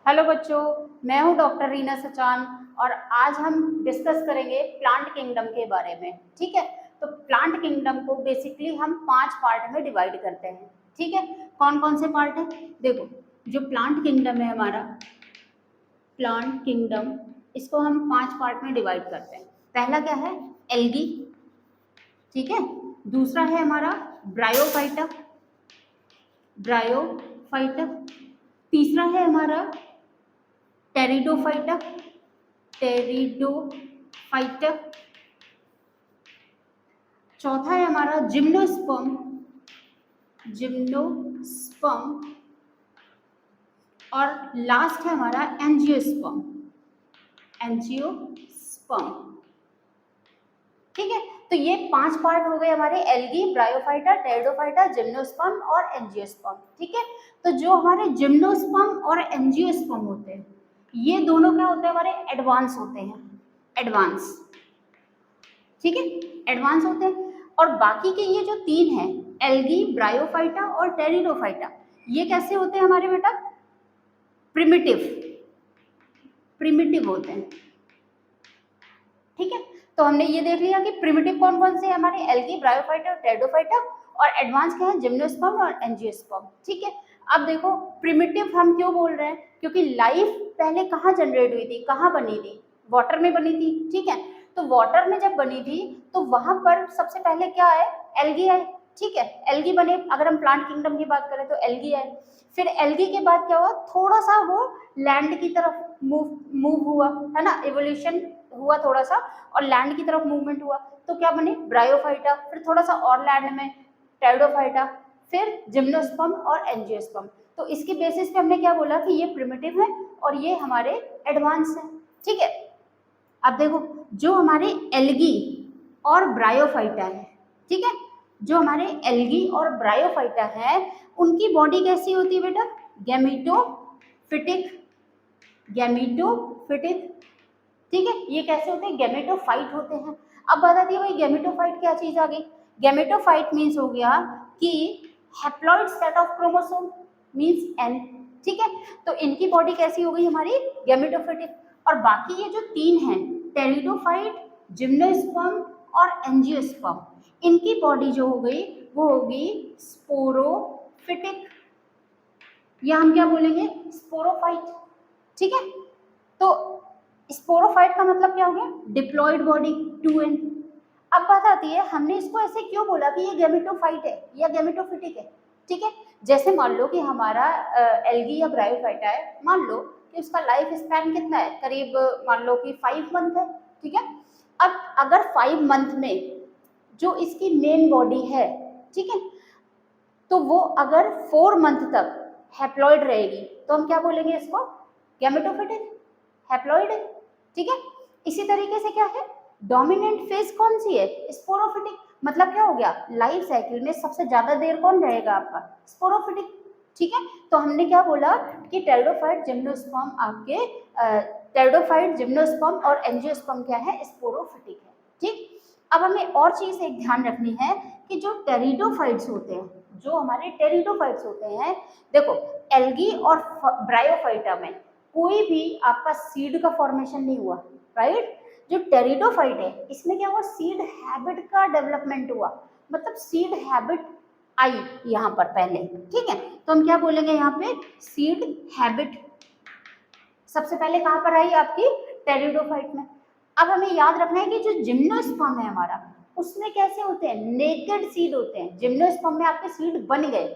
Hello बच्चों, मैं हूं डॉक्टर रीना सचान और आज हम डिस्कस करेंगे प्लांट किंगडम के बारे में। ठीक है, तो प्लांट किंगडम को बेसिकली हम 5 पार्ट में डिवाइड करते हैं। ठीक है, कौन कौन से पार्ट है? देखो, जो प्लांट किंगडम है हमारा, प्लांट किंगडम, इसको हम 5 पार्ट में डिवाइड करते हैं। पहला क्या है? एल्गी। ठीक है, दूसरा है हमारा ब्रायोफाइटा, ब्रायोफाइटा। तीसरा है हमारा टेरिडोफाइटा, टेरिडोफाइटा। चौथा है हमारा जिम्नोस्पर्म, जिम्नोस्पर्म। और लास्ट है हमारा एंजियोस्पर्म, एंजियोस्पर्म। ठीक है, तो ये 5 पार्ट हो गए हमारे, एल्गी, ब्रायोफाइटा, टेरिडोफाइटा, जिम्नोस्पर्म और एंजियोस्पर्म। ठीक है, तो जो हमारे जिम्नोस्पर्म और एंजियोस्पर्म होते हैं, ये दोनों क्या होते हैं? हमारे एडवांस होते हैं, एडवांस। ठीक है, एडवांस होते हैं। और बाकी के ये जो 3 हैं, एल्गी, ब्रायोफाइटा और टेरिडोफाइटा, ये कैसे होते हैं हमारे बेटा? प्रिमिटिव, प्रिमिटिव होते हैं। ठीक है, तो हमने ये देख लिया कि प्रिमिटिव कौन कौन से हैं हमारे, एल्गी, ब्रायोफाइटा और टेरिडोफाइटा, और एडवांस क्या है? जिम्नोस्पर्म और एंजियोस्पर्म। ठीक है, अब देखो प्रिमिटिव हम क्यों बोल रहे हैं? क्योंकि लाइफ पहले कहाँ जनरेट हुई थी, कहाँ बनी थी? वाटर में बनी थी। ठीक है, तो वाटर में जब बनी थी तो वहां पर सबसे पहले क्या है? एल्गी है। ठीक है, एल्गी बने। अगर हम प्लांट किंगडम की बात करें तो एल्गी है। फिर एल्गी के बाद क्या हुआ? थोड़ा सा वो लैंड की तरफ मूव हुआ, है ना, एवोल्यूशन हुआ थोड़ा सा, और लैंड की तरफ मूवमेंट हुआ, तो क्या बने? ब्रायोफाइटा। फिर थोड़ा सा और लैंड में टेरिडोफाइटा, फिर जिम्नोस्पर्म और एंजियोस्पर्म। तो इसके बेसिस पे हमने क्या बोला कि ये प्रिमिटिव है और ये हमारे एडवांस है। ठीक है, अब देखो, जो हमारे एल्गी और ब्रायोफाइटा है, ठीक है, जो हमारे एल्गी और ब्रायोफाइटा है, उनकी बॉडी कैसी होती है बेटा? Gametophytic, gametophytic. ठीक है, ये कैसे होते हैं? गैमेटोफाइट होते हैं। अब बता दिए भाई, गैमेटोफाइट क्या चीज आ गई? गैमेटोफाइट मीन्स हो गया कि haploid set of chromosome, means n. ठीक है, तो इनकी बॉडी कैसी हो गई हमारी? गैमेटोफिटिक। और बाकी ये जो 3 हैं, टेरिडोफाइट, जिम्नोस्पर्म और एंजियोस्पर्म, इनकी बॉडी जो हो गई वो होगी स्पोरोफिटिक, या हम क्या बोलेंगे? स्पोरोफाइट। ठीक है, तो स्पोरोफाइट का मतलब क्या हो गया? Diploid body, 2n। अब बात आती है, हमने इसको ऐसे क्यों बोला कि ये गैमेटोफाइट है या गैमेटोफिटिक है? ठीक है, जैसे मान लो कि हमारा एल्गी या ब्रायोफाइटा है, मान लो कि उसका लाइफ स्पैन कितना है? करीब मान लो कि 5 मंथ है। ठीक है, अब अगर 5 मंथ में जो इसकी मेन बॉडी है, ठीक है, तो वो अगर 4 मंथ तक हैप्लॉइड रहेगी तो हम क्या बोलेंगे इसको? गैमेटोफिटिक, हैप्लॉइड है। ठीक है, इसी तरीके से क्या है? डोमिनेंट फेज कौन सी है? स्पोरोफिटिक। मतलब क्या हो गया? लाइफ साइकिल में सबसे ज्यादा देर कौन रहेगा आपका? स्पोरोफिटिक। ठीक है, तो हमने क्या बोला कि टेरिडोफाइट, जिम्नोस्पर्म आपके टेरिडोफाइट, जिम्नोस्पर्म और एंजियोस्पर्म क्या है? स्पोरोफिटिक है। ठीक, अब हमें और चीज एक ध्यान रखनी है कि जो टेरिडोफाइट्स होते हैं, जो हमारे टेरिडोफाइट्स होते हैं, देखो एल्गी और ब्रायोफाइटा में कोई भी आपका सीड का फॉर्मेशन नहीं हुआ, राइट? जो टेरिडोफाइट है, इसमें क्या हुआ? सीड हैबिट का डेवलपमेंट हुआ, मतलब सीड हैबिट आई यहाँ पर पहले। ठीक है, तो हम क्या बोलेंगे यहाँ पे? सीड हैबिट सबसे पहले कहाँ पर आई? आपकी टेरिडोफाइट में। अब हमें याद रखना है कि जो जिम्नोस्पर्म है हमारा, उसमें कैसे होते हैं? नेकेड सीड होते हैं। जिम्नोस्पर्म में आपके सीड बन गए,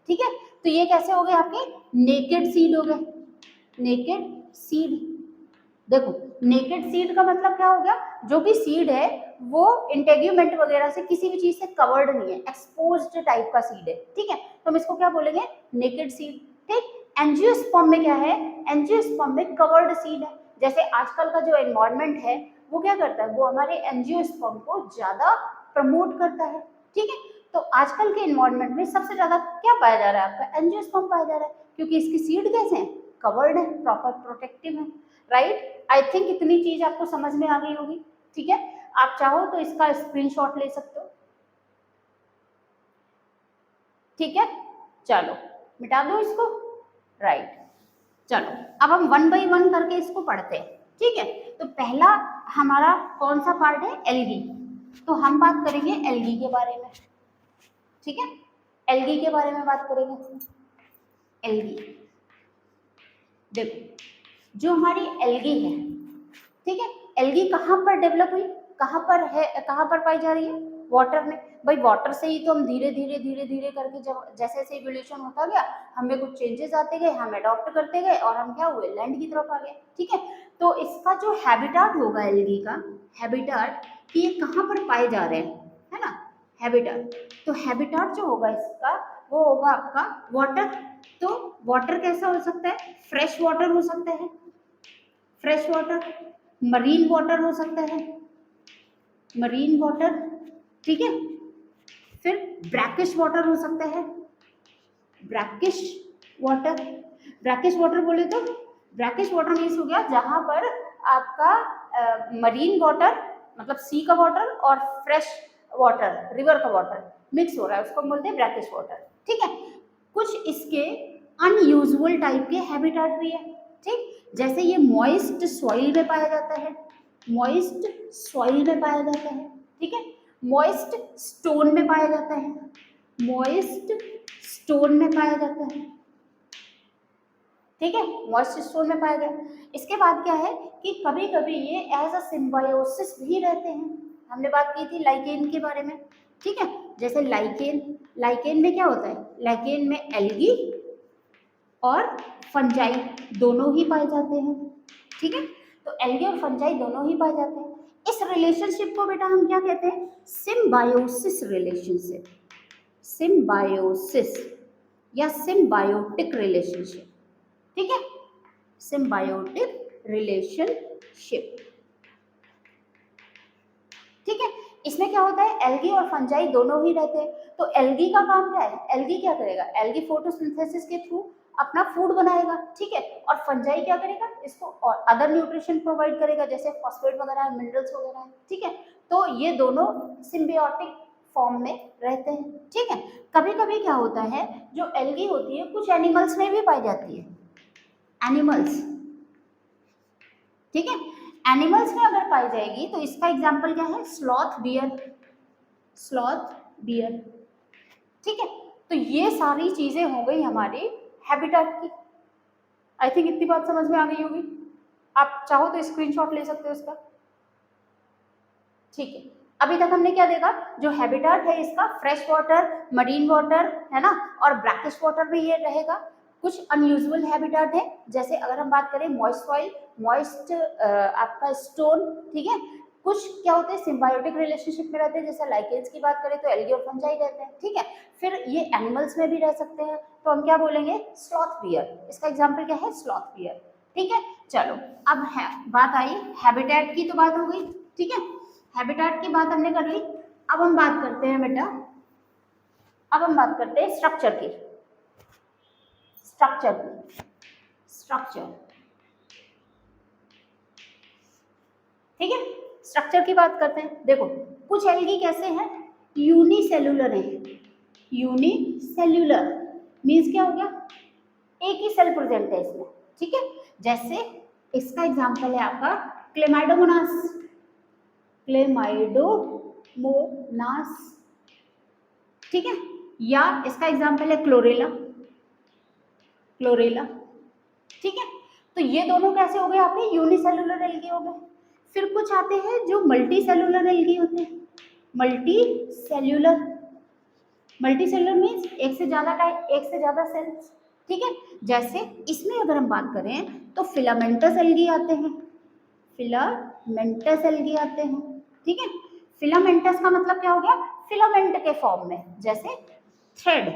ठीक है, तो ये कैसे हो गए? आपके नेकेड सीड हो गए, नेकेड सीड। देखो, नेकेड सीड का मतलब क्या हो गया? जो भी सीड है वो इंटेग्यूमेंट वगैरह से, किसी भी चीज से कवर्ड नहीं है, एक्सपोज्ड टाइप का सीड है। ठीक है, तो हम इसको क्या बोलेंगे? Naked seed. ठीक, एंजियोस्पर्म में क्या है? एंजियोस्पर्म में कवर्ड सीड है। जैसे आजकल का जो एनवायरनमेंट है वो क्या करता है? वो हमारे एंजियोस्पर्म को ज्यादा प्रमोट करता है। ठीक है, तो आजकल के एनवायरनमेंट में सबसे ज्यादा क्या पाया जा रहा है? आपका एंजियोस्पर्म पाया जा रहा है, क्योंकि इसकी सीड कैसे है? कवर्ड है, प्रॉपर प्रोटेक्टिव है, राइट? आई थिंक इतनी चीज आपको समझ में आ गई होगी। ठीक है, आप चाहो तो इसका स्क्रीनशॉट ले सकते हो। ठीक है, चलो मिटा दो इसको, राइट। चलो अब हम 1 बाई 1 करके इसको पढ़ते हैं, ठीक है। तो पहला हमारा कौन सा पार्ट है, एल्गी। तो हम बात करेंगे एल्गी के बारे में, ठीक है। एल्गी के बारे में बात करेंगे। एल्गी, देखो जो हमारी एल्गी है, ठीक है, एल्गी कहाँ पर डेवलप हुई, कहाँ पर है, कहाँ पर पाई जा रही है, वाटर में। भाई वाटर से ही तो हम धीरे धीरे धीरे धीरे करके जब जैसे जैसे इवोल्यूशन होता गया, हमें कुछ चेंजेस आते गए, हम अडॉप्ट करते गए और हम क्या हुए, लैंड की तरफ आ गए, ठीक है। तो इसका जो हैबिटाट होगा एल्गी का, हैबिटाट कि ये कहाँ पर पाए जा रहे हैं, है ना, हैबिटाट। तो हैबिटाट जो होगा इसका वो होगा आपका वाटर। तो वाटर कैसा हो सकता है, फ्रेश वाटर हो सकता है, फ्रेश वाटर, मरीन वाटर हो सकता है, मरीन वाटर, ठीक है। फिर ब्रैकिश वाटर हो सकता है, ब्रैकिश वाटर। ब्रैकिश वाटर बोले तो ब्रैकिश वाटर मीन्स हो गया जहां पर आपका मरीन वाटर मतलब सी का वाटर और फ्रेश वाटर रिवर का वाटर मिक्स हो रहा है, उसको हम बोलते हैं ब्रैकिश वाटर, ठीक है। कुछ इसके अनयूजुअल टाइप के हैबिटेट भी है, ठीक। जैसे ये मॉइस्ट सॉइल में पाया जाता है, मॉइस्ट सॉइल में पाया जाता है, ठीक है। मॉइस्ट स्टोन में पाया जाता है, मॉइस्ट स्टोन में पाया जाता है, ठीक है, मॉइस्ट स्टोन में पाया गया। इसके बाद क्या है कि कभी कभी ये एज अ सिम्बायोसिस भी रहते हैं। हमने बात की थी लाइकेन के बारे में, ठीक है। जैसे लाइकेन, लाइकेन में क्या होता है, लाइकेन में एल्गी और फंजाई दोनों ही पाए जाते हैं, ठीक है। तो एल्गी और फंजाई दोनों ही पाए जाते हैं। इस रिलेशनशिप को बेटा हम क्या कहते हैं, सिम्बायोसिस रिलेशनशिप, सिम्बायोसिस या सिम्बायोटिक रिलेशनशिप, ठीक है, सिम्बायोटिक रिलेशनशिप, ठीक है। इसमें क्या होता है, एल्गी और फंजाई दोनों ही रहते हैं। तो एल्गी का काम क्या है, एल्गी क्या करेगा, एल्गी फोटोसिंथेसिस के थ्रू अपना फूड बनाएगा, ठीक है। और फंजाई क्या करेगा, इसको और अदर न्यूट्रिशन प्रोवाइड करेगा जैसे फॉस्फेट वगैरह, मिनरल्स वगैरह, ठीक है। तो ये दोनों सिम्बियोटिक फॉर्म में रहते हैं, ठीक है। कभी कभी क्या होता है, जो एल्गी होती है कुछ एनिमल्स में भी पाई जाती है, एनिमल्स, ठीक है। एनिमल्स में अगर पाई जाएगी तो इसका एग्जाम्पल क्या है, स्लॉथ बियर, स्लॉथ बियर, ठीक है। तो ये सारी चीजें हो गई हमारे हैबिटेट की। आई थिंक इतनी बात समझ में आ गई होगी। आप चाहो तो स्क्रीनशॉट ले सकते हो इसका, ठीक है। अभी तक हमने क्या देखा, जो हैबिटेट है इसका फ्रेश वाटर, मरीन वाटर, है ना, और ब्रैकिश वाटर भी ये रहेगा। कुछ अनयूजुअल हैबिटेट है, जैसे अगर हम बात करें मॉइस्ट सॉइल, मॉइस्ट आपका स्टोन, ठीक है। कुछ क्या होते हैं सिम्बायोटिक रिलेशनशिप में रहते हैं, जैसे लाइकेन्स की बात करें तो एल्गी और फंजाई रहते हैं, ठीक है। फिर ये एनिमल्स में भी रह सकते हैं, तो हम क्या बोलेंगे, स्लॉथ बियर। इसका एग्जाम्पल क्या है, स्लॉथ बियर, ठीक है। चलो अब है बात आई हैबिटेट की, तो बात हो गई, ठीक है। हैबिटेट की बात हमने कर ली। अब हम बात करते हैं बेटा, अब हम बात करते हैं स्ट्रक्चर की, स्ट्रक्चर की, स्ट्रक्चर, ठीक है। स्ट्रक्चर की बात करते हैं। देखो कुछ एल्गी कैसे हैं, यूनिसेल्युलर है, यूनिसेल्युलर मीन्स क्या हो गया, एक ही सेल प्रेजेंट है इसमें, ठीक है। जैसे इसका एग्जांपल है आपका क्लेमाइडोमोनास, क्लेमाइडोमोनास, ठीक है। या इसका एग्जांपल है क्लोरेला, क्लोरेला, ठीक है। तो ये दोनों कैसे हो गए आपके, यूनिसेलुलर एल्गी हो गए। फिर कुछ आते हैं जो मल्टी सेलुलर एल्गी होते हैं, multi cellular, multi cellular means एक से ज्यादा टाइप, एक से ज्यादा सेल्स, ठीक है। जैसे इसमें अगर हम बात करें तो फिलामेंटस एल्गी आते हैं, फिलामेंटस एल्गी आते हैं, ठीक है। फिलामेंटस का मतलब क्या हो गया, फिलामेंट के फॉर्म में, जैसे थ्रेड,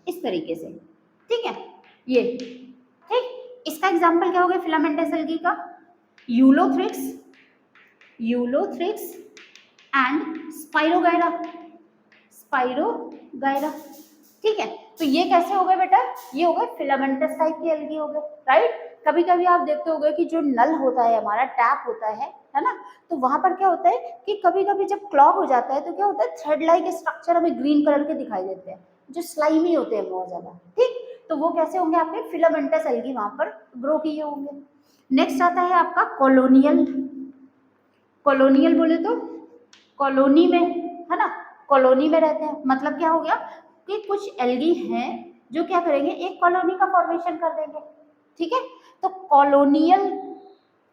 इस तरीके से, ठीक है। ये ठीक, इसका एग्जाम्पल क्या हो गया फिलामेंटस एल्गी का, Ulothrix, Ulothrix and spirogyra, spirogyra, ठीक है। तो ये कैसे हो गए बेटा, ये हो गए फिलामेंटस टाइप की एल्गी हो गए, राइट। कभी कभी आप देखते होंगे कि जो नल होता है हमारा, टैप होता है ना, तो वहां पर क्या होता है कि कभी कभी जब क्लॉग हो जाता है तो क्या होता है, थ्रेड लाइक स्ट्रक्चर हमें ग्रीन कलर के दिखाई देते हैं, जो स्लाइमी होते हैं बहुत ज्यादा, ठीक। तो वो कैसे होंगे, आपके फिलामेंटस एल्गी वहां पर ग्रो किए होंगे। नेक्स्ट आता है आपका कॉलोनियल। कॉलोनियल बोले तो कॉलोनी में, है ना, कॉलोनी में रहते हैं। मतलब क्या हो गया कि कुछ एल्गी हैं जो क्या करेंगे, एक कॉलोनी का फॉर्मेशन कर देंगे। ठीक है, तो कॉलोनियल,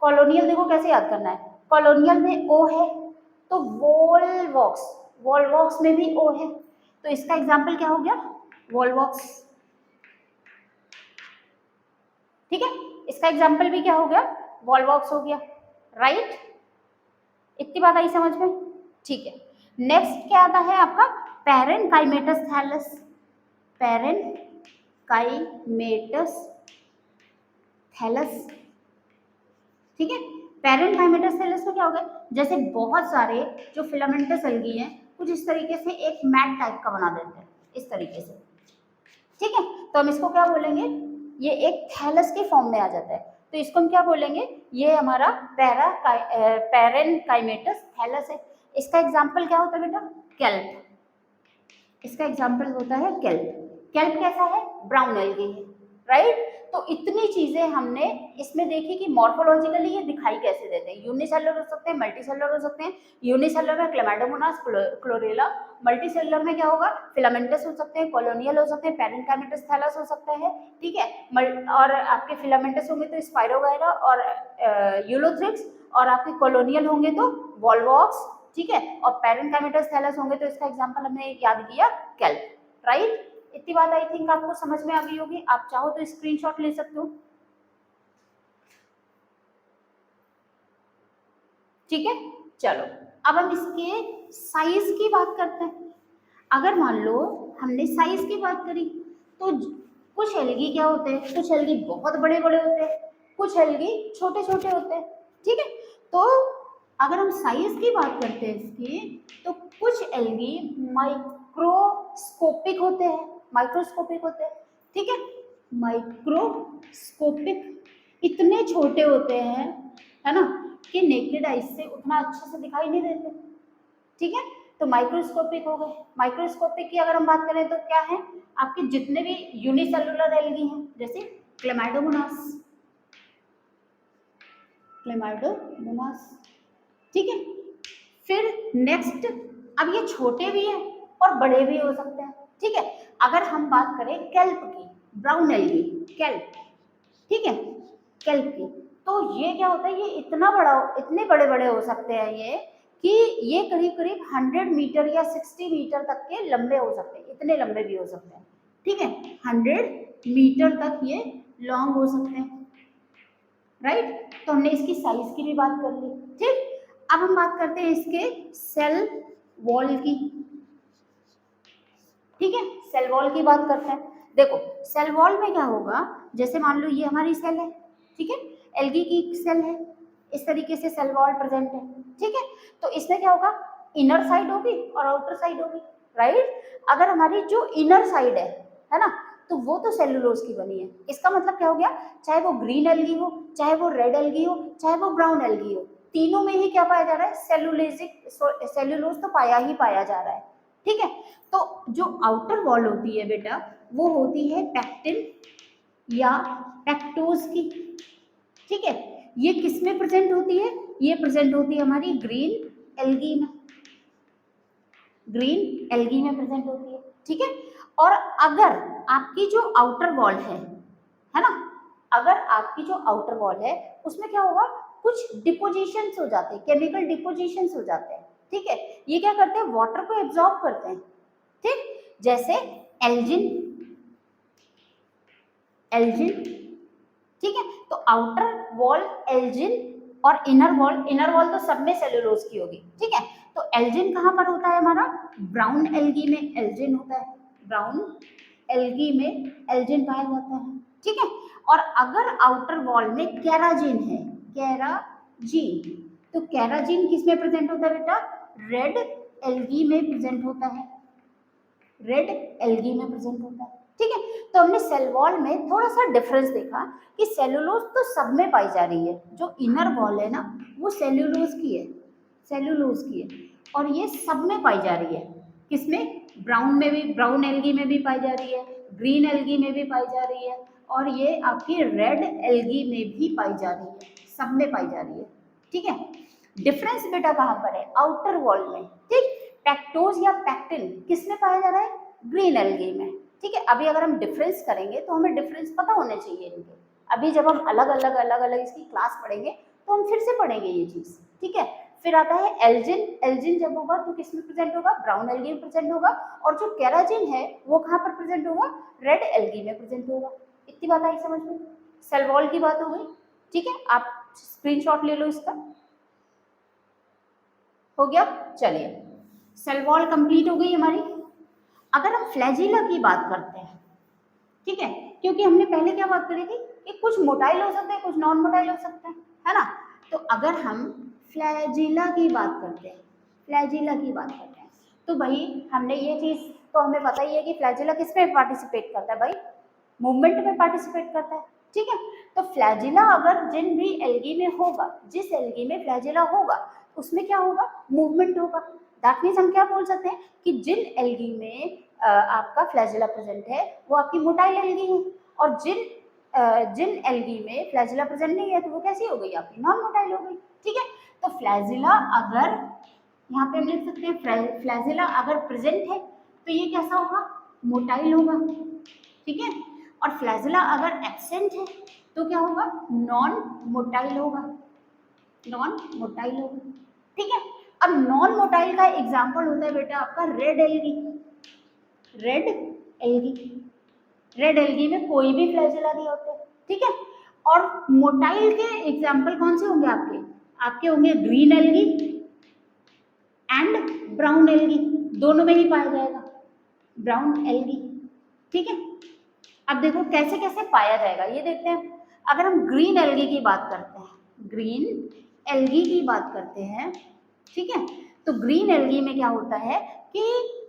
कॉलोनियल देखो कैसे याद करना है, कॉलोनियल में ओ है तो वोल्वॉक्स, वोल्वॉक्स में भी ओ है, तो इसका एग्जाम्पल क्या हो गया, वोल्वॉक्स। ठीक है, इसका एग्जाम्पल भी क्या हो गया, वोल्वॉक्स हो गया। राइट, इतनी बात आई समझ में? ठीक है, नेक्स्ट क्या आता है आपका पैरेनकाइमेटस थैलस। Parenchymatous thallus. ठीक है, पैरेनकाइमेटस थैलस में क्या होगा, जैसे बहुत सारे जो फिलामेंटस एल्गी हैं कुछ इस तरीके से एक मैट टाइप का बना देते हैं, इस तरीके से। ठीक है, तो हम इसको क्या बोलेंगे, ये एक थैलस के फॉर्म में आ जाता है, तो इसको हम क्या बोलेंगे, ये हमारा पैरेनकाइमेटस थैलस है। इसका एग्जाम्पल क्या होता है बेटा, केल्प। इसका एग्जाम्पल होता है केल्प। केल्प कैसा है, ब्राउन एल्गी है। राइट, तो इतनी चीजें हमने इसमें देखी कि मॉर्फोलॉजिकली ये दिखाई कैसे देते हैं। यूनिसेलुलर हो सकते हैं, मल्टीसेलुलर हो सकते हैं। यूनिसेलुलर में क्लेमाइडोमोनास, क्लोरेला। मल्टीसेलुलर में क्या होगा, फिलामेंटस हो सकते हैं, कॉलोनियल हो सकते हैं, पैरेनकाइमेटस थैलस हो सकता है। ठीक है, और आपके फिलामेंटस होंगे तो स्पाइरोगायरा और यूलोथ्रिक्स, और आपके कॉलोनियल होंगे तो वॉल्वॉक्स। ठीक है, और पैरेनकाइमेटस थैलस होंगे तो इसका एग्जांपल हमने याद किया केल्प। राइट, इतनी बात आई थिंक आपको समझ में आ गई होगी। आप चाहो तो स्क्रीनशॉट ले सकते हो। ठीक है, चलो अब हम इसके साइज की बात करते हैं। अगर मान लो हमने साइज की बात करी तो कुछ एल्गी क्या होते हैं, कुछ एल्गी बहुत बड़े बड़े होते हैं, कुछ एल्गी छोटे छोटे होते हैं। ठीक है, तो अगर हम साइज की बात करते हैं इसकी, तो कुछ एल्गी माइक्रोस्कोपिक होते हैं, माइक्रोस्कोपिक होते हैं। ठीक है, माइक्रोस्कोपिक इतने छोटे होते हैं, है ना, कि नेकेड आइज से उतना अच्छे से दिखाई नहीं देते। ठीक है, तो माइक्रोस्कोपिक हो गए। माइक्रोस्कोपिक की अगर हम बात करें तो क्या है, आपके जितने भी यूनिसेलुलर एल्गी हैं, जैसे क्लेमाइडोमोनास, क्लेमाइडोमोनास। ठीक है, फिर नेक्स्ट, अब ये छोटे भी हैं और बड़े भी हो सकते हैं। ठीक है, अगर हम बात करें केल्प की, ब्राउन एल्गी, केल्प। ठीक है, केल्प की, तो ये क्या होता है, ये इतना बड़ा, इतने बड़े बड़े हो सकते हैं ये कि ये करीब करीब 100 मीटर या 60 मीटर तक के लंबे हो सकते हैं, इतने लंबे भी हो सकते हैं। ठीक है, 100 मीटर तक ये लॉन्ग हो सकते हैं। राइट, तो हमने इसकी साइज की भी बात कर ली। ठीक, अब हम बात करते हैं इसके सेल वॉल की। ठीक है, सेल वॉल की बात करते हैं। देखो सेल वॉल में क्या होगा, जैसे मान लो ये हमारी सेल है, ठीक है, एल्गी की सेल है, इस तरीके से सेल वॉल प्रेजेंट है। ठीक है, तो इसमें क्या होगा, इनर साइड होगी और आउटर साइड होगी। राइट, अगर हमारी जो इनर साइड है ना, तो वो तो सेलुलोज की बनी है। इसका मतलब क्या हो गया, चाहे वो ग्रीन एल्गी हो, चाहे वो रेड एल्गी हो, चाहे वो ब्राउन एल्गी हो, तीनों में ही क्या पाया जा रहा है, सेलुलोज तो पाया ही पाया जा रहा है। ठीक है, तो जो आउटर वॉल होती है बेटा, वो होती है पैक्टिन या पैक्टोज की। ठीक है, ये किस में प्रेजेंट होती है, ये प्रेजेंट होती है हमारी ग्रीन एल्गी में, ग्रीन एल्गी में प्रेजेंट होती है। ठीक है, और अगर आपकी जो आउटर वॉल है ना, अगर आपकी जो आउटर वॉल है उसमें क्या होगा, कुछ डिपोजिशंस हो जाते हैं, केमिकल डिपोजिशंस हो जाते हैं। ठीक है, ये क्या करते हैं, वाटर को एब्जॉर्ब करते हैं। ठीक, जैसे एल्जिन, एल्जिन। ठीक है, तो आउटर वॉल एल्जिन और इनर वॉल तो सब में सेलुलोज की होगी। ठीक है, तो एल्जिन कहाँ पर होता है हमारा, ब्राउन एल्गी में एल्जिन होता है, ब्राउन एल्गी में एल्जिन पाया जाता है। ठीक है, और अगर आउटर वॉल में केराजिन है, केराजिन, तो केराजिन किस में प्रेजेंट होता है बेटा, रेड एल्गी में प्रेजेंट होता है, रेड एल्गी में प्रेजेंट होता है। ठीक है, तो हमने सेल वॉल में थोड़ा सा डिफरेंस देखा कि सेलुलोज तो सब में पाई जा रही है, जो इनर वॉल है ना वो सेलुलोज की है, सेलुलोज की है, और ये सब में पाई जा रही है। किसमें, ब्राउन में भी, ब्राउन एल्गी में भी पाई जा रही है, ग्रीन एल्गी में भी पाई जा रही है और ये आपकी रेड एल्गी में भी पाई जा रही है, सब में पाई जा रही है। ठीक है, डिफरेंस बेटा कहाँ पर है? आउटर वॉल में। ठीक, पैक्टोज या पैक्टिन किस में पाया जा रहा है? ग्रीन एल्गी में। ठीक है, अभी अगर हम डिफरेंस करेंगे तो हमें डिफरेंस पता होने चाहिए इनके। अभी जब हम अलग अलग इसकी क्लास पढ़ेंगे तो हम फिर से पढ़ेंगे ये चीज। ठीक है, फिर आता है एल्जिन। एल्जिन जब होगा तो किस में प्रेजेंट होगा? ब्राउन एल्गी में प्रेजेंट होगा। और जो केराजिन है वो कहाँ पर प्रेजेंट होगा? रेड एल्गी में प्रेजेंट होगा। इतनी बात आई समझ में? सेल वॉल की बात हो गई। ठीक है, आप स्क्रीनशॉट ले लो इसका। हो गया? चलिए, सेल वॉल कंप्लीट हो गई हमारी। अगर हम फ्लैजिला की बात करते हैं, ठीक है, क्योंकि हमने पहले क्या बात करी थी कि कुछ मोटाइल हो सकते हैं, कुछ नॉन मोटाइल हो सकते हैं, है ना? तो अगर हम फ्लैजिला की बात करते हैं, फ्लैजिला की बात करते हैं तो भाई हमने ये चीज़ तो हमें पता ही है कि फ्लैजिला किस में पार्टिसिपेट करता है? भाई मूवमेंट में पार्टिसिपेट करता है। ठीक है, तो फ्लैजिला अगर जिन भी एल्गी में होगा, जिस एल्गी में फ्लैजिला होगा उसमें क्या होगा? मूवमेंट होगा। दैट मीन्स हम क्या बोल सकते हैं कि जिन एल्गी में आपका फ्लैजिला प्रेजेंट है वो आपकी मोटाइल एल्गी है, और जिन एल्गी में फ्लैजिला प्रेजेंट नहीं है तो वो कैसी हो गई? आपकी नॉन मोटाइल हो गई। ठीक है, तो फ्लैजिला अगर यहाँ पे हम लिख सकते हैं फ्लैजिला अगर प्रेजेंट है तो ये कैसा होगा? मोटाइल होगा। ठीक है, और फ्लैजिला अगर एब्सेंट है तो क्या होगा? नॉन मोटाइल होगा। नॉन मोटाइल होगा। ठीक है, अब नॉन मोटाइल का एग्जाम्पल होता है बेटा आपका red algae. Red algae, red algae में कोई भी फ्लैजिला नहीं होते। ठीक है, और मोटाइल के एग्जाम्पल कौन से होंगे आपके? आपके होंगे green algae and brown algae, दोनों में ही पाया जाएगा ब्राउन एल्गी। ठीक है, अब देखो कैसे कैसे पाया जाएगा ये देखते हैं। अगर हम ग्रीन एल्गी की बात करते हैं, ग्रीन एल्गी की बात करते हैं, ठीक है, तो ग्रीन एल्गी में क्या होता है कि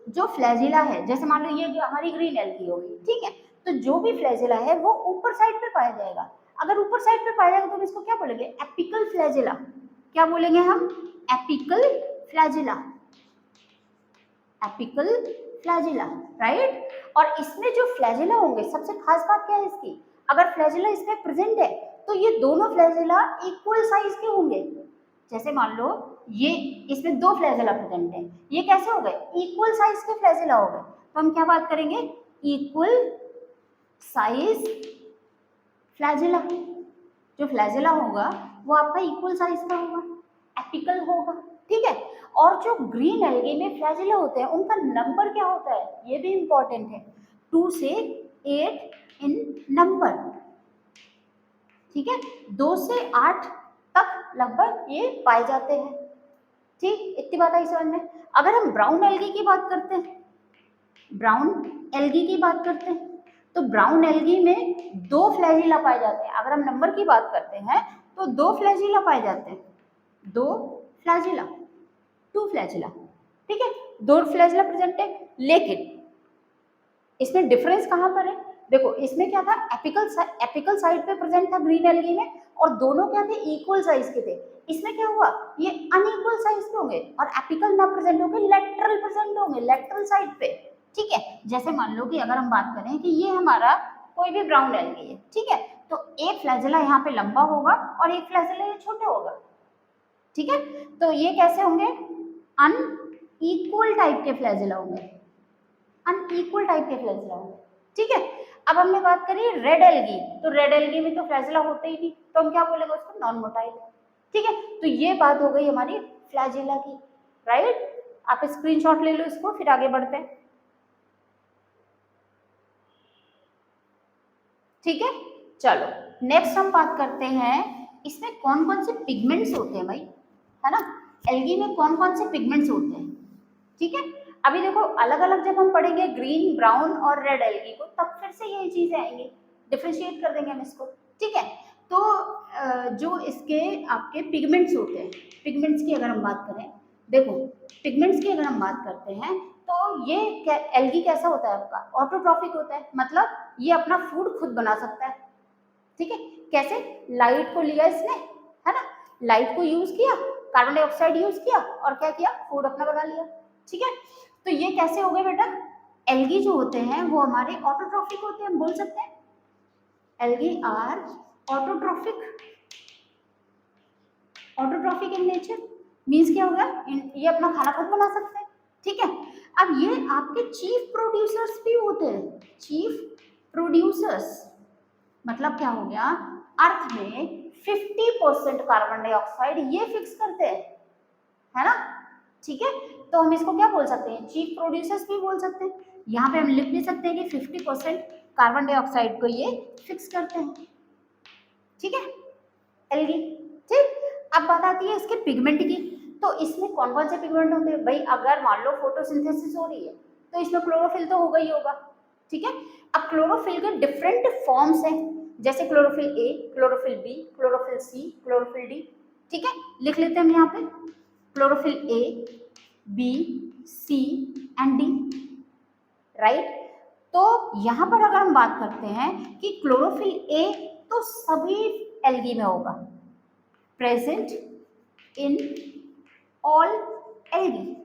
जो फ्लैजिला है, जैसे मान लो ये हमारी ग्रीन एल्गी होगी, ठीक है, तो जो भी फ्लैजिला है वो ऊपर साइड पे पाया जाएगा। अगर ऊपर साइड पे पाया जाएगा तो हम इसको क्या बोलेंगे? Apical flagella. क्या बोलेंगे हम? Apical flagella. Apical flagella, right. और इसमें जो फ्लैजिला होंगे, सबसे खास बात क्या है इसकी? अगर फ्लैजिला इसमें प्रेजेंट है तो ये दोनों फ्लैजिला इक्वल साइज के होंगे। जैसे मान लो ये इसमें दो फ्लैजिला प्रेजेंट है, ये कैसे हो गए? इक्वल साइज के फ्लैजिला हो गए। तो हम क्या बात करेंगे? Equal size flagella. जो फ्लैजिला होगा वो आपका इक्वल साइज का होगा, एपिकल होगा। ठीक है, और जो ग्रीन एल्गी में फ्लैजिला होते हैं उनका नंबर क्या होता है? ये भी इंपॉर्टेंट है, 2 से 8 इन नंबर। ठीक है, 2 से 8 तक लगभग ये पाए जाते हैं। ठीक, इतनी बात आई समझ में? अगर हम ब्राउन एल्गी की बात करते हैं, ब्राउन एल्गी की बात करते हैं तो ब्राउन एल्गी में 2 फ्लैजिला पाए जाते हैं। अगर हम नंबर की बात करते हैं तो 2 फ्लैजिला पाए जाते हैं, 2 फ्लैजिला, 2 फ्लैजिला। ठीक है, 2 फ्लैजिला प्रेजेंट है, लेकिन इसमें डिफरेंस कहाँ पर है? देखो इसमें क्या था? एपिकल साइड पे प्रेजेंट था ग्रीन एल्गी में, और दोनों क्या थे? इक्वल साइज के थे। इसमें क्या हुआ? ये अनइक्वल साइज के होंगे और एपिकल ना प्रेजेंट होंगे, लेटरल प्रेजेंट होंगे, लेटरल साइड पे। ठीक है, जैसे मान लो कि अगर हम बात करें कि ये हमारा कोई भी ब्राउन एल्गी है, ठीक है, तो एक फ्लैजिला यहाँ पे लंबा होगा और एक फ्लैजिला ये छोटा होगा। ठीक है, तो ये कैसे होंगे? अनइक्वल टाइप के फ्लैजिला होंगे, अनइक्वल टाइप के फ्लैजिला होंगे। ठीक है, अब हमने बात करी रेड एल्गी, तो रेड एल्गी में तो फ्लैजिला होते ही नहीं, तो हम क्या बोलेंगे उसको? Non motile. ठीक है, तो ये बात हो गई हमारी फ्लैजिला की, राइट। आप स्क्रीनशॉट ले लो इसको, फिर आगे बढ़ते हैं। ठीक है, चलो नेक्स्ट हम बात करते हैं इसमें कौन कौन से पिगमेंट्स होते हैं भाई, है ना? एल्गी में कौन कौन से पिगमेंट्स होते हैं। ठीक है, अभी देखो अलग अलग जब हम पढ़ेंगे ग्रीन, ब्राउन और रेड एल्गी को, तब फिर से यही चीजें आएंगी, डिफरेंशिएट कर देंगे हम इसको। ठीक है, तो जो इसके आपके पिगमेंट्स होते हैं, पिगमेंट्स की अगर हम बात करें, देखो पिगमेंट्स की अगर हम बात करते हैं तो ये एल्गी कैसा होता है आपका? ऑटोट्रॉफिक होता है, मतलब ये अपना फूड खुद बना सकता है। ठीक है, कैसे? लाइट को लिया इसने, है ना, लाइट को यूज किया, कार्बन डाइऑक्साइड यूज किया और क्या किया? फूड अपना बना लिया। ठीक है, तो ये कैसे हो गए बेटा? एल्गी जो होते हैं वो हमारे ऑटोट्रॉफिक होते हैं, हम बोल सकते हैं algae are autotrophic. Autotrophic in nature means क्या होगा, ये अपना खाना खुद बना सकते हैं, ठीक है। अब ये आपके चीफ प्रोड्यूसर्स भी होते हैं, चीफ प्रोड्यूसर्स मतलब क्या हो गया, अर्थ में 50% कार्बन डाइऑक्साइड ये फिक्स करते हैं, है ना, ठीक है। तो हम इसको क्या बोल सकते हैं, चीफ प्रोड्यूसर्स भी बोल सकते हैं। यहाँ पे हम लिख भी सकते हैं कि 50% कार्बन डाइऑक्साइड को ये फिक्स करते हैं, ठीक है, एल्गी, ठीक। अब बात आती है इसके पिगमेंट की। तो इसमें कौन कौन से पिगमेंट होते हैं भाई, अगर मान लो फोटोसिंथेसिस हो रही है तो इसमें क्लोरोफिल तो होगा ही होगा, ठीक है। अब क्लोरोफिल के डिफरेंट फॉर्म्स हैं, जैसे chlorophyll A, chlorophyll B, chlorophyll C, chlorophyll D, ठीक है। लिख लेते हैं हम यहाँ पे chlorophyll A, B, C and D, right. तो यहाँ पर अगर हम बात करते हैं कि क्लोरोफिल ए तो सभी एल्गी में होगा, प्रेजेंट इन ऑल एल्गी,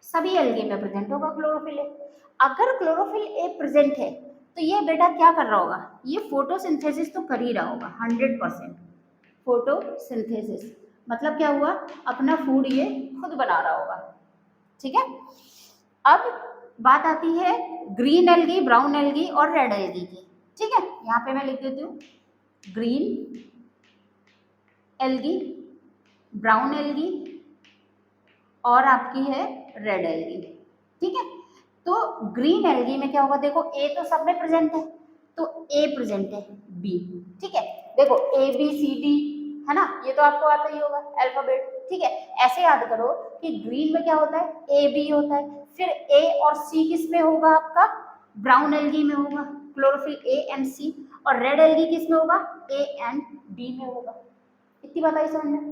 सभी एल्गी में प्रेजेंट होगा क्लोरोफिल ए। अगर क्लोरोफिल ए प्रेजेंट है तो ये बेटा क्या कर रहा होगा, ये फोटोसिंथेसिस तो कर ही रहा होगा 100%। फोटोसिंथेसिस मतलब क्या हुआ, अपना फूड ये खुद बना रहा होगा, ठीक है। अब बात आती है ग्रीन एल्गी, ब्राउन एल्गी और रेड एल्गी की, ठीक है। यहाँ पे मैं लिख देती हूँ ग्रीन एल्गी, ब्राउन एल्गी और आपकी है रेड एल्गी, ठीक है। तो ग्रीन एल्गी में क्या होगा, देखो ए तो सब में प्रेजेंट है, तो ए प्रेजेंट है, बी, ठीक है। देखो ए बी सी डी है ना, ये तो आपको आता ही होगा अल्फाबेट, ठीक है। ऐसे याद करो कि ग्रीन में क्या होता है, ए बी होता है, फिर ए और सी किस में होगा आपका, ब्राउन एल्गी में होगा, क्लोरोफिल ए एंड सी, और रेड एल्गी किस में होगा, ए एंड बी में होगा। इतनी बात आई समझ में,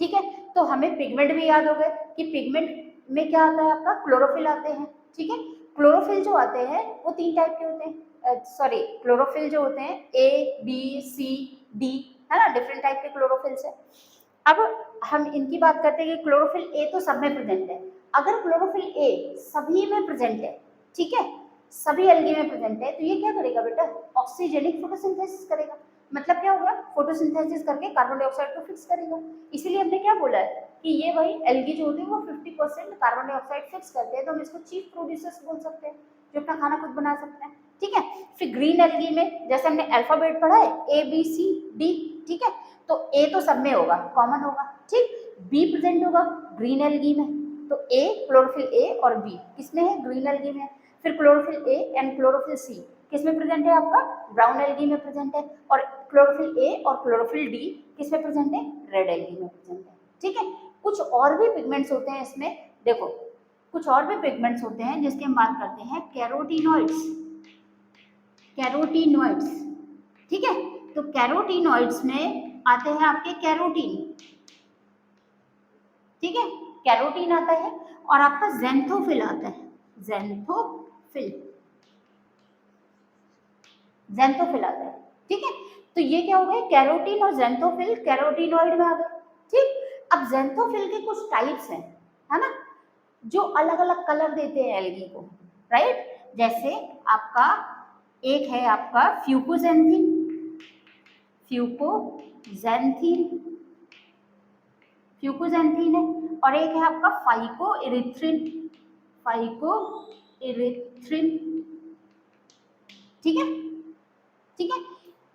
ठीक है। तो हमें पिगमेंट भी याद हो गए कि पिगमेंट में क्या आता है आपका, क्लोरोफिल आते हैं, ठीक है। क्लोरोफिल जो आते हैं वो 3 टाइप के होते हैं, सॉरी क्लोरोफिल जो होते हैं ए बी सी डी, है ना, डिफरेंट टाइप के क्लोरोफिल्स है। अब हम इनकी बात करते हैं कि क्लोरोफिल ए तो सब में प्रेजेंट है, अगर क्लोरोफिल ए सभी में प्रेजेंट है, ठीक है, सभी एल्गी में प्रेजेंट है, तो ये क्या करेगा बेटा, ऑक्सीजेनिक फोटोसिंथेसिस करेगा। मतलब क्या होगा, फोटोसिंथेसिस करके कार्बन डाइऑक्साइड को फिक्स करेगा। इसीलिए हमने क्या बोला है कि ये भाई एल्गी जो होती है वो 50% कार्बन डाइऑक्साइड फिक्स करते हैं, तो हम इसको चीफ प्रोड्यूसर्स बोल सकते हैं, जो अपना खाना खुद बना सकते हैं, ठीक है। फिर ग्रीन एल्गी में जैसे हमने अल्फाबेट पढ़ा है ए बी सी डी, ठीक है, तो ए तो सब में होगा, कॉमन होगा, ठीक। बी प्रेजेंट होगा ग्रीन एल्गी में, तो ए, क्लोरोफिल ए और बी किसमें है, ग्रीन एल्गी में। फिर chlorophyll a and chlorophyll c किसमें प्रेजेंट है आपका, ब्राउन एल्गी में प्रेजेंट है, और क्लोरोफिल ए और क्लोरोफिल डी किसमें प्रेजेंट है, रेड एल्गी में प्रेजेंट है, ठीक है। कुछ और भी पिगमेंट्स होते हैं इसमें, देखो कुछ और भी पिगमेंट्स होते हैं जिसकी हम बात करते हैं कैरोटीनॉइड्स, कैरोटीनॉइड्स, ठीक है। तो कैरोटीनॉइड्स में आते हैं आपके कैरोटीन, ठीक है, कैरोटीन आता है, और आपका ज़ैंथोफिल आता है, ज़ैंथोफिल, ज़ैंथोफिल आता है, ठीक है। तो ये क्या हो गए, कैरोटीन और ज़ैंथोफिल कैरोटीनॉइड में आ गए, ठीक। अब ज़ैंथोफिल के कुछ टाइप्स हैं, है ना, जो अलग अलग कलर देते हैं एल्गी को, राइट। जैसे आपका एक है आपका फ्यूकोजेंथीन, फ्यूकोजेंथीन, फ्यूकोजेंथीन है, और एक है आपका फाइकोइरिथ्रिन, फाइकोइरिथ्रिन, ठीक है, ठीक है।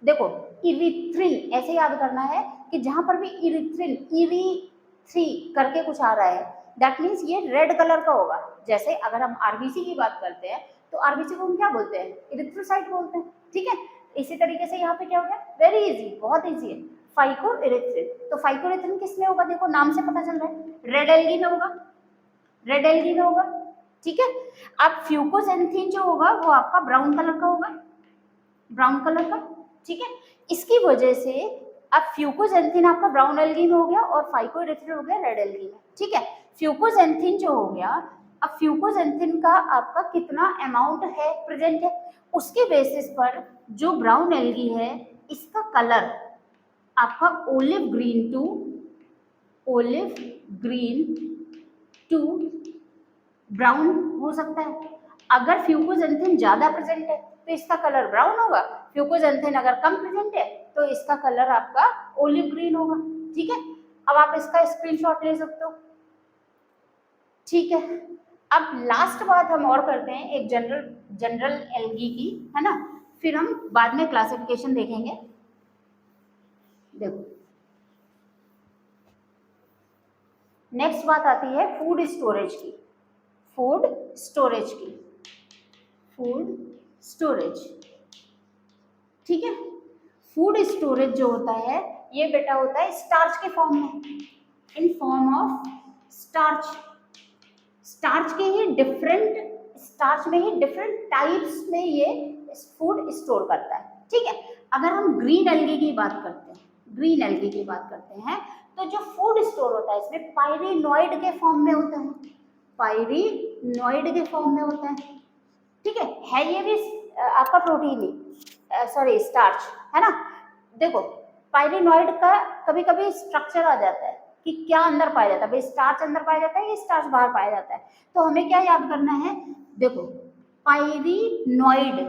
देखो इरिथ्रिन ऐसे याद करना है कि जहां पर भी इरिथ्रिन, इरी3 करके कुछ आ रहा है, दैट मीन्स ये रेड कलर का होगा। जैसे अगर हम आरबीसी की बात करते हैं तो आरबीसी को हम क्या बोलते हैं, इरिथ्रोसाइट बोलते हैं, ठीक है। इसी तरीके से यहाँ पे क्या हो गया, वेरी इजी, बहुत इजी है, फाइकोइरिथ्रिन। तो फाइकोइरिथ्रिन किस में होगा, देखो नाम से पता चल रहा है, रेड एल्गी में होगा, रेड एल्गी में होगा, ठीक है। अब फ्यूकोजेंथीन जो होगा वो आपका ब्राउन कलर का होगा, ब्राउन कलर का, ठीक है। इसकी वजह से अब फ्यूकोजेंथीन आपका ब्राउन एल्गी में हो गया और फाइकोइरिथ्रिन हो गया रेड एल्गी में, ठीक है। फ्यूकोजेंथीन जो हो गया, अब फ्यूकोजेंथीन का आपका कितना अमाउंट है, प्रेजेंट है, उसके बेसिस पर जो ब्राउन एल्गी है इसका कलर आपका olive green to, olive green to brown हो सकता है। अगर फ्यूकोजेंथिन ज्यादा प्रेजेंट है तो इसका कलर ब्राउन होगा, फ्यूकोजेंथिन अगर कम प्रेजेंट है तो इसका कलर आपका ओलिव ग्रीन होगा। ठीक है, अब आप इसका स्क्रीनशॉट ले सकते हो। ठीक है, अब लास्ट बात हम और करते हैं एक जनरल एल्गी की, है ना, फिर हम बाद में क्लासिफिकेशन देखेंगे। देखो नेक्स्ट बात आती है फूड स्टोरेज की। फूड स्टोरेज की, फूड स्टोरेज, ठीक है। फूड स्टोरेज जो होता है ये बेटा होता है स्टार्च के फॉर्म में, in form of starch. Starch के ही डिफरेंट, स्टार्च में ही डिफरेंट टाइप्स में ये फूड स्टोर करता है। ठीक है, अगर हम ग्रीन एल्गी की बात करते हैं, ग्रीन एल्गी की बात करते हैं तो जो फूड स्टोर होता है इसमें पायरिनॉइड के फॉर्म में होता है, पायरिनॉइड के फॉर्म में होता है। ठीक है ये भी आपका प्रोटीन ही, सॉरी स्टार्च, है ना। देखो पायरिनॉइड का कभी कभी स्ट्रक्चर आ जाता है कि क्या अंदर पाया जाता है, भाई स्टार्च अंदर पाया जाता है या स्टार्च बाहर पाया जाता है, तो हमें क्या याद करना है। देखो पायरिनॉइड,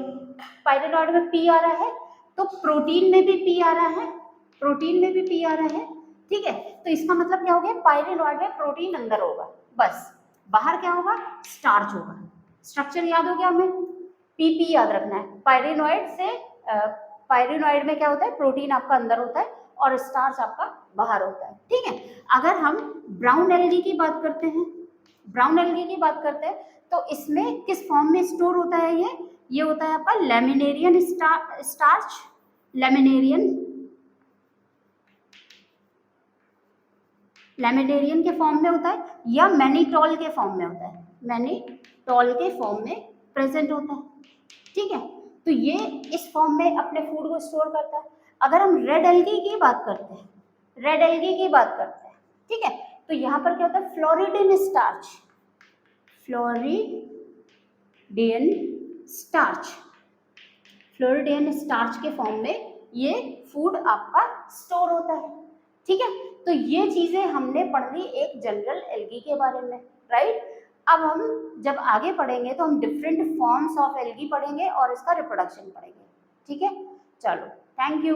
पायरिनॉइड में पी आ रहा है तो प्रोटीन में भी पी आ रहा है, प्रोटीन में भी पी आ रहा है। ठीक है, तो इसका मतलब क्या हो गया, पायरिनॉइड में प्रोटीन अंदर होगा, बस बाहर क्या होगा, स्टार्च होगा। स्ट्रक्चर याद हो गया हमें, पीपी याद रखना है। पायरिनॉइड से पायरिनॉइड में क्या होता है, प्रोटीन आपका अंदर होता है और स्टार्च आपका बाहर होता है। ठीक है, अगर हम ब्राउन एल्गी की बात करते हैं, ब्राउन एल्गी की बात करते हैं तो इसमें किस फॉर्म में स्टोर होता है, ये होता है आपका लैमिनेरियन स्टार्च, लैमिनेरियन के फॉर्म में होता है या मैनीटॉल के फॉर्म में होता है, मैनीटॉल के फॉर्म में प्रेजेंट होता है। ठीक है, तो ये इस फॉर्म में अपने फूड को स्टोर करता है। अगर हम रेड एल्गी की बात करते हैं, रेड एल्गी की बात करते हैं, ठीक है, तो यहाँ पर क्या होता है, फ्लोरिडिन स्टार्च, फ्लोरिडिन स्टार्च, फ्लोरिडिन स्टार्च के फॉर्म में ये फूड आपका स्टोर होता है। ठीक है, तो ये चीजें हमने पढ़ ली एक जनरल एल्गी के बारे में, राइट। अब हम जब आगे पढ़ेंगे तो हम डिफरेंट फॉर्म्स ऑफ एल्गी पढ़ेंगे और इसका रिप्रोडक्शन पढ़ेंगे। ठीक है, चलो थैंक यू।